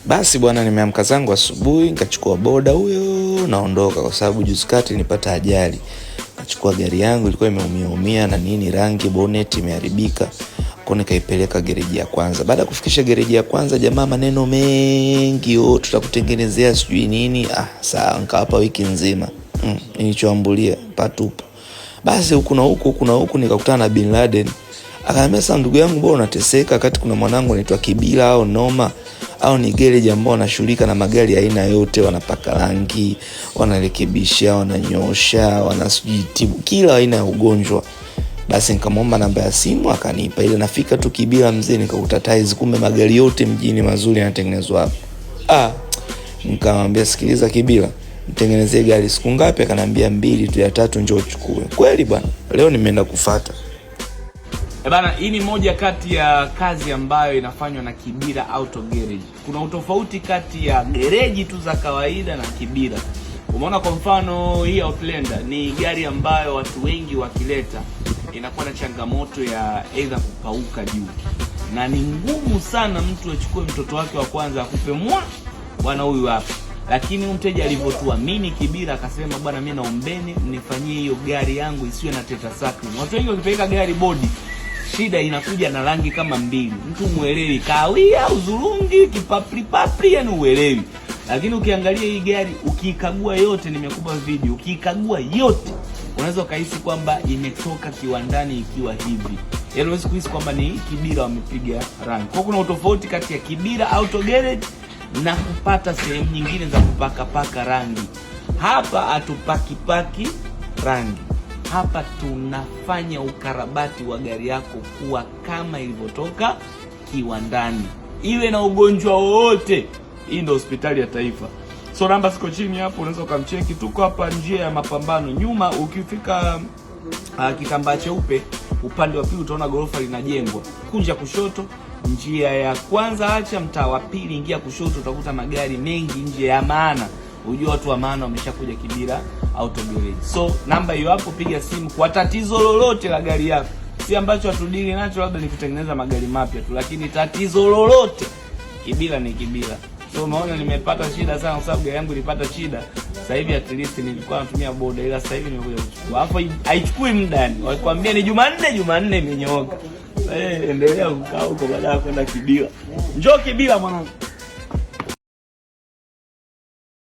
Basi bwana, nimeamka zangu asubuhi, nikachukua boda huyo naondoka, kwa sababu juzi kati nilipata ajali. Nikachukua gari yangu, ilikuwa imeumia na nini, rangi bonnet imeharibika. Kwa nikaipeleka gereji ya kwanza. Baada ya kufikisha gereji ya kwanza, jamaa maneno mengi, tutakutengenezea sijui nini. Sawa, nikawapa wiki nzima. Nilichoambulia patupu. Basi huku na huku nikakutana na Bin Laden. Akaniambia, sasa ndugu yangu, mbona unateseka wakati kuna mwanangu anaitwa Kibila au Noma au ni gereji ambao wanashughulika na magari aina yote, wanapaka rangi, wanarekebisha, wananyosha, wanasujitibu kila aina ya ugonjwa. Basi nikamwomba namba ya simu, akanipa. Ile nafika tu Kibila mzee, nikakuta tiles, kumbe magari yote mjini mazuri yanatengenezwa hapo. Nikamwambia, sikiliza Kibila, mtengenezee gari siku ngapi? Akaniambia 2 tu, ya 3 njoo uchukue. Kweli bwana, leo nimeenda kufuata. Bana, hii ni moja kati ya kazi ambayo inafanywa na Kibila Auto Garage. Kuna utofauti kati ya gereji tu za kawaida na Kibila. Umeona, kwa mfano hii Outlander ni gari ambayo watu wengi wakileta inakuwa na changamoto ya aidha kupauka juu, na ni ngumu sana mtu achukue mtoto wake wa kwanza akupe bwana huyu hapa. Lakini mteja alivyotuamini Kibila akasema, bwana mimi naombeni mnifanyie hiyo gari yangu isiwe na teta sacking. Watu wengi wakipeleka gari body, shida inakuja na rangi kama mbili. Mtu muelewi, kawia, uzurungi, kipapri, yani uelewi. Lakini ukiangalia hii gari, ukiikagua yote, nimekupa video, ukiikagua yote, unaweza kuhisi kwamba imetoka kiwandani ikiwa hivi. Yaani unaweza kuhisi kwamba ni Kibila wamepiga rangi. Kwa kuna utofauti kati ya Kibila Auto Garage na kupata sehemu nyingine za kupaka rangi. Hapa hatupaki rangi. Hapa tunafanya ukarabati wa gari yako kuwa kama ilivyotoka kiwandani, iwe na ugonjwa wowote. Hii ndio hospitali ya taifa. So namba siko chini hapo, unaweza ukamcheki. Tuko hapa njia ya Mapambano. Nyuma ukifika kitambaa cheupe, upande wa pili utaona gorofa linajengwa. Kunja kushoto, njia ya kwanza acha, mtaa wa pili ingia kushoto, utakuta magari mengi nje ya maana. Unajua watu wa maana wameshakuja Kibila Auto Garage. So namba hiyo hapo, piga simu kwa tatizo lolote la gari yako. Si ambacho atudili nacho labda ni kutengeneza magari mapya tu, lakini tatizo lolote, Kibila ni Kibila. So umeona nimepata shida sana, kwa sababu gari yangu ilipata shida. Sasa hivi at least nilikuwa natumia boda, ila sasa hivi nimekuja kuchukua. Hapo haichukui muda yani. Wakwambia ni Jumanne imenyooka. Endelea kukaa huko baada ya kwenda Kibila. Njoo Kibila mwanangu.